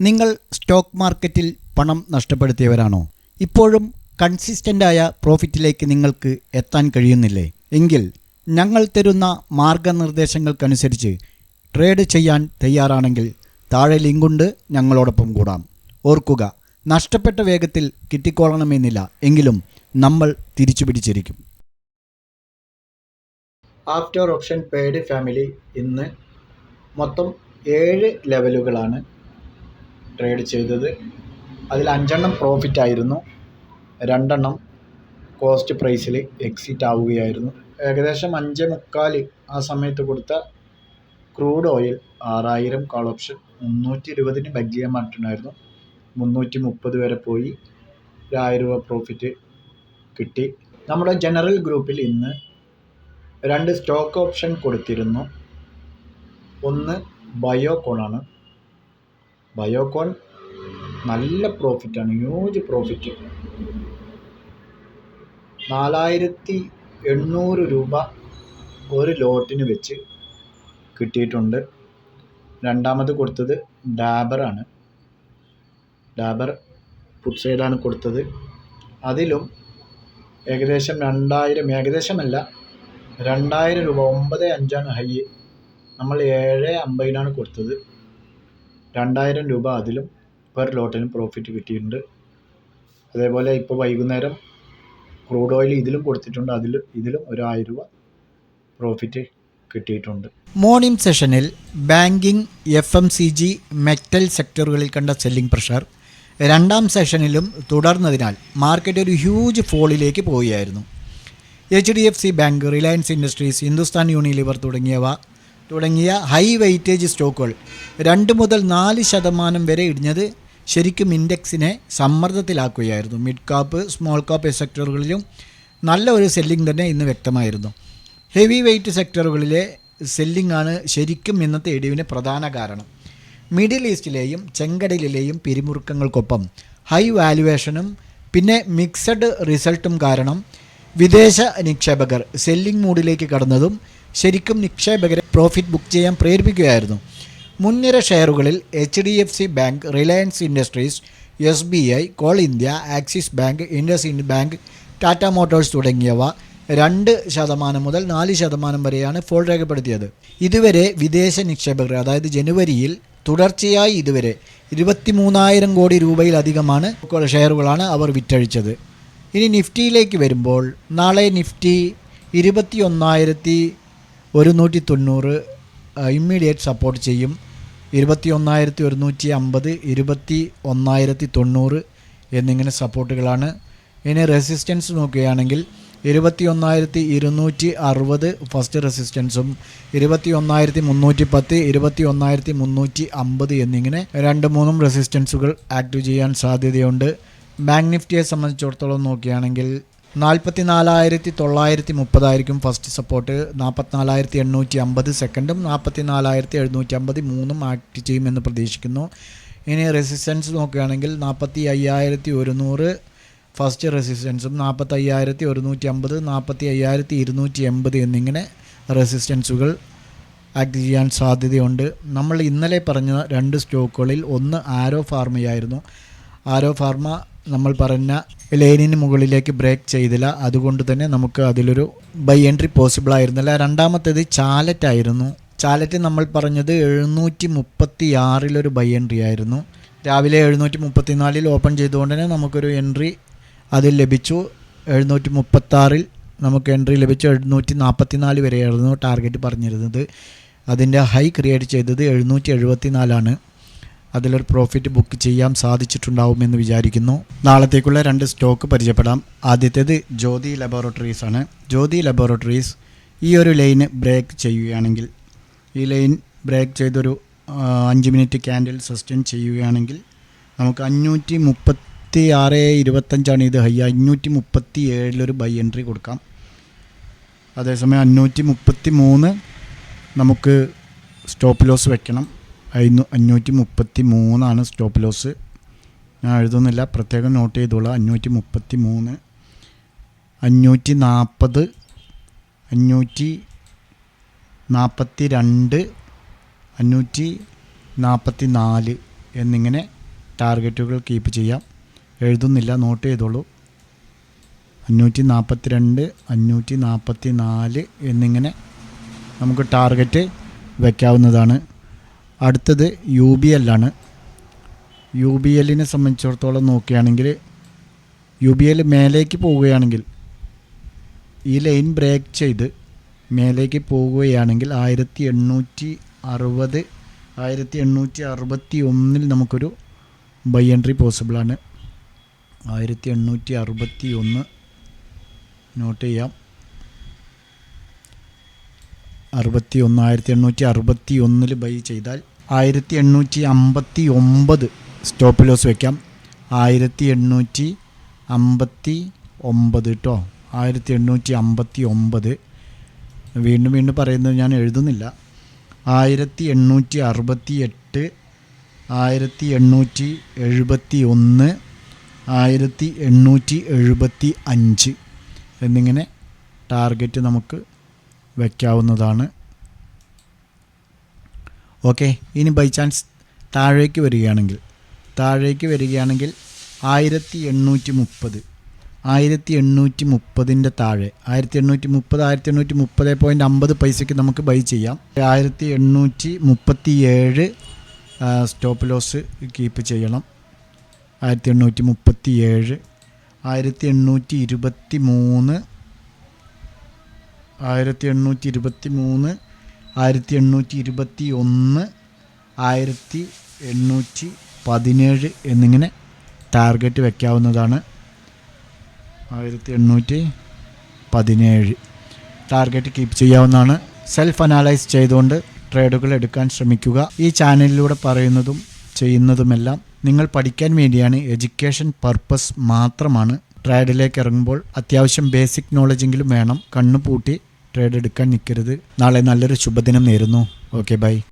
നിങ്ങൾ സ്റ്റോക്ക് മാർക്കറ്റിൽ പണം നഷ്ടപ്പെടുത്തിയവരാണോ? ഇപ്പോഴും കൺസിസ്റ്റൻ്റായ പ്രോഫിറ്റിലേക്ക് നിങ്ങൾക്ക് എത്താൻ കഴിയുന്നില്ലേ? എങ്കിൽ ഞങ്ങൾ തരുന്ന മാർഗനിർദ്ദേശങ്ങൾക്കനുസരിച്ച് ട്രേഡ് ചെയ്യാൻ തയ്യാറാണെങ്കിൽ താഴെ ലിങ്കുണ്ട്, ഞങ്ങളോടൊപ്പം കൂടാം. ഓർക്കുക, നഷ്ടപ്പെട്ട വേഗത്തിൽ കിട്ടിക്കോളണമെന്നില്ല, എങ്കിലും നമ്മൾ തിരിച്ചു പിടിച്ചിരിക്കും. ആഫ്റ്റർ ഓപ്ഷൻ പെയ്ഡ് ഫാമിലി ഇന്ന് മൊത്തം 7 ലെവലുകളാണ് ട്രേഡ് ചെയ്തത്. അതിൽ 5 പ്രോഫിറ്റ് ആയിരുന്നു, 2 കോസ്റ്റ് പ്രൈസിൽ എക്സിറ്റ് ആവുകയായിരുന്നു. ഏകദേശം 5.25 ആ സമയത്ത് കൊടുത്ത ക്രൂഡ് ഓയിൽ 6000 കാൾ ഓപ്ഷൻ 320 ബഗ് ചെയ്യാൻ മാറ്റുണ്ടായിരുന്നു. 330 വരെ പോയി, 1000 രൂപ പ്രോഫിറ്റ് കിട്ടി. നമ്മുടെ ജനറൽ ഗ്രൂപ്പിൽ ഇന്ന് 2 സ്റ്റോക്ക് ഓപ്ഷൻ കൊടുത്തിരുന്നു. ഒന്ന് ബയോകോണാണ്. ബയോകോൺ നല്ല പ്രോഫിറ്റാണ്, ഹ്യൂജ് പ്രോഫിറ്റ്. 4800 രൂപ ഒരു ലോട്ടിന് വെച്ച് കിട്ടിയിട്ടുണ്ട്. രണ്ടാമത് കൊടുത്തത് ഡാബറാണ്. ഡാബർ പുട്ട് സൈഡാണ് കൊടുത്തത്. അതിലും ഏകദേശം 2000, ഏകദേശമല്ല 2000 രൂപ, 9.5 ഹൈ. നമ്മൾ 7.50 കൊടുത്തത്. 2000 രൂപ അതിലും പെർ ലോട്ടിന് പ്രോഫിറ്റ് കിട്ടിയിട്ടുണ്ട്. അതേപോലെ ഇപ്പോൾ വൈകുന്നേരം ക്രൂഡ് ഓയിൽ ഇതിലും കൊടുത്തിട്ടുണ്ട്. ഇതിലും 1000 രൂപ പ്രോഫിറ്റ് കിട്ടിയിട്ടുണ്ട്. മോർണിംഗ് സെഷനിൽ ബാങ്കിങ്, FMCG, മെറ്റൽ സെക്ടറുകളിൽ കണ്ട സെല്ലിംഗ് പ്രഷർ രണ്ടാം സെഷനിലും തുടർന്നതിനാൽ മാർക്കറ്റ് ഒരു ഹ്യൂജ് ഫോളിലേക്ക് പോവുകയായിരുന്നു. HDFC bank, Reliance industries, Hindustan Unilever തുടങ്ങിയ ഹൈ വെയിറ്റേജ് സ്റ്റോക്കുകൾ 2 മുതൽ 4% വരെ ഇടിഞ്ഞത് ശരിക്കും ഇൻഡെക്സിനെ സമ്മർദ്ദത്തിലാക്കുകയായിരുന്നു. മിഡ് കാപ്പ്, സ്മോൾ കാപ്പ് സെക്ടറുകളിലും നല്ല ഒരു സെല്ലിംഗ് തന്നെ ഇന്ന് വ്യക്തമായിരുന്നു. ഹെവി വെയ്റ്റ് സെക്ടറുകളിലെ സെല്ലിംഗ് ആണ് ശരിക്കും ഇന്നത്തെ ഇടിവിന് പ്രധാന കാരണം. മിഡിൽ ഈസ്റ്റിലെയും ചെങ്കടലിലെയും പിരിമുറുക്കങ്ങൾക്കൊപ്പം ഹൈ വാല്യുവേഷനും പിന്നെ മിക്സഡ് റിസൾട്ടും കാരണം വിദേശ നിക്ഷേപകർ സെല്ലിംഗ് മൂഡിലേക്ക് കടന്നതും ശരിക്കും നിക്ഷേപകരെ പ്രോഫിറ്റ് ബുക്ക് ചെയ്യാൻ പ്രേരിപ്പിക്കുകയായിരുന്നു. മുൻനിര ഷെയറുകളിൽ HDFC bank, Reliance industries, SBI, call India, axis bank, IndusInd bank, Tata Motors തുടങ്ങിയവ 2% മുതൽ 4% വരെയാണ് ഫോൾ രേഖപ്പെടുത്തിയത്. ഇതുവരെ വിദേശ നിക്ഷേപകർ, അതായത് ജനുവരിയിൽ തുടർച്ചയായി ഇതുവരെ 23,000 കോടി രൂപയിലധികമാണ് ഷെയറുകളാണ് അവർ വിറ്റഴിച്ചത്. ഇനി നിഫ്റ്റിയിലേക്ക് വരുമ്പോൾ നാളെ നിഫ്റ്റി 21,190 ഇമ്മീഡിയറ്റ് സപ്പോർട്ട് ചെയ്യും. 21,150, 21,090 എന്നിങ്ങനെ സപ്പോർട്ടുകളാണ്. ഇനി റെസിസ്റ്റൻസ് നോക്കുകയാണെങ്കിൽ 21,260 ഫസ്റ്റ് റെസിസ്റ്റൻസും 21,310, 21,350 എന്നിങ്ങനെ 2-3 റെസിസ്റ്റൻസുകൾ ആക്റ്റീവ് ചെയ്യാൻ സാധ്യതയുണ്ട്. ബാങ്ക് നിഫ്റ്റിയെ സംബന്ധിച്ചിടത്തോളം നോക്കുകയാണെങ്കിൽ 44,930 ആയിരിക്കും ഫസ്റ്റ് സപ്പോർട്ട്, 44,850 സെക്കൻഡും, 44,750 മൂന്നും ആക്ട് ചെയ്യുമെന്ന് പ്രതീക്ഷിക്കുന്നു. ഇനി റെസിസ്റ്റൻസ് നോക്കുകയാണെങ്കിൽ 45,100 ഫസ്റ്റ് റെസിസ്റ്റൻസും, 45,150, 45,280 എന്നിങ്ങനെ റെസിസ്റ്റൻസുകൾ ആക്ട് ചെയ്യാൻ സാധ്യതയുണ്ട്. നമ്മൾ ഇന്നലെ പറഞ്ഞ 2 സ്റ്റോക്കുകളിൽ ഒന്ന് ആരോ ഫാർമയായിരുന്നു. ആരോ ഫാർമ നമ്മൾ പറഞ്ഞ ലൈനിന് മുകളിലേക്ക് ബ്രേക്ക് ചെയ്തില്ല, അതുകൊണ്ട് തന്നെ നമുക്ക് അതിലൊരു ബൈ എൻട്രി പോസിബിൾ ആയിരുന്നില്ല. രണ്ടാമത്തേത് ചാലറ്റ് ആയിരുന്നു. ചാലറ്റ് നമ്മൾ പറഞ്ഞത് 736 ബൈ എൻട്രി ആയിരുന്നു. രാവിലെ 734 ഓപ്പൺ ചെയ്തുകൊണ്ട് തന്നെ നമുക്കൊരു എൻട്രി അതിൽ ലഭിച്ചു. 736 നമുക്ക് എൻട്രി ലഭിച്ചു. 744 വരെയായിരുന്നു ടാർഗറ്റ് പറഞ്ഞിരുന്നത്. അതിൻ്റെ ഹൈ ക്രിയേറ്റ് ചെയ്തത് 774 അതിലൊരു പ്രോഫിറ്റ് ബുക്ക് ചെയ്യാൻ സാധിച്ചിട്ടുണ്ടാവുമെന്ന് വിചാരിക്കുന്നു. നാളത്തേക്കുള്ള 2 സ്റ്റോക്ക് പരിചയപ്പെടാം. ആദ്യത്തേത് ജ്യോതി ലബോറട്ടറീസ് ആണ്. ജ്യോതി ലബോറട്ടറീസ് ഈ ഒരു ലൈന് ബ്രേക്ക് ചെയ്യുകയാണെങ്കിൽ, ഈ ലൈൻ ബ്രേക്ക് ചെയ്തൊരു 5 മിനിറ്റ് ക്യാൻഡിൽ സസ്റ്റെയിൻ ചെയ്യുകയാണെങ്കിൽ നമുക്ക് 536.25 ഇത് ഹൈ. 537 ബൈ എൻട്രി കൊടുക്കാം. അതേസമയം 533 നമുക്ക് സ്റ്റോപ്പ് ലോസ് വെക്കണം. 533 സ്റ്റോപ്പ് ലോസ്. ഞാൻ എഴുതുന്നില്ല, പ്രത്യേകം നോട്ട് ചെയ്തോളാം. 533, 540, 542, 544 എന്നിങ്ങനെ ടാർഗറ്റുകൾ കീപ്പ് ചെയ്യാം. എഴുതുന്നില്ല, നോട്ട് ചെയ്തോളൂ. 542, 544 എന്നിങ്ങനെ നമുക്ക് ടാർഗറ്റ് വയ്ക്കാവുന്നതാണ്. അടുത്തത് UBL ആണ്. UBL സംബന്ധിച്ചിടത്തോളം നോക്കുകയാണെങ്കിൽ UBL മേലേക്ക് പോവുകയാണെങ്കിൽ ഈ ലൈൻ ബ്രേക്ക് ചെയ്ത് മേലേക്ക് പോവുകയാണെങ്കിൽ 1860, 1861 നമുക്കൊരു ബൈ എൻട്രി പോസിബിളാണ്. 1861 നോട്ട് ചെയ്യാം. 1861 ബൈ ചെയ്താൽ 1859 സ്റ്റോപ്പ് ലോസ് വയ്ക്കാം. 1859 കേട്ടോ, 1859. വീണ്ടും പറയുന്നത് ഞാൻ എഴുതുന്നില്ല. 1868, 1871, 1875 എന്നിങ്ങനെ ടാർഗറ്റ് നമുക്ക് വയ്ക്കാവുന്നതാണ്. ഓക്കെ, ഇനി ബൈ ചാൻസ് താഴേക്ക് വരികയാണെങ്കിൽ 1830, 1830 താഴെ 1830.50 പൈസയ്ക്ക് നമുക്ക് ബൈ ചെയ്യാം. 1837 സ്റ്റോപ്പ് ലോസ് കീപ്പ് ചെയ്യണം. 1837, 1823, 1821, 1817 എന്നിങ്ങനെ ടാർഗറ്റ് വയ്ക്കാവുന്നതാണ്. 1817 ടാർഗറ്റ് കീപ്പ് ചെയ്യാവുന്നതാണ്. സെൽഫ് അനാലൈസ് ചെയ്തുകൊണ്ട് ട്രേഡുകൾ എടുക്കാൻ ശ്രമിക്കുക. ഈ ചാനലിലൂടെ പറയുന്നതും ചെയ്യുന്നതുമെല്ലാം നിങ്ങൾ പഠിക്കാൻ വേണ്ടിയാണ്, എഡ്യൂക്കേഷൻ പർപ്പസ് മാത്രമാണ്. ട്രേഡിലേക്ക് ഇറങ്ങുമ്പോൾ അത്യാവശ്യം ബേസിക് നോളജെങ്കിലും വേണം. കണ്ണുപൂട്ടി ട്രേഡ് എടുക്കാൻ നിൽക്കരുത്. നാളെ നല്ലൊരു ശുഭദിനം നേരുന്നു. Okay, by.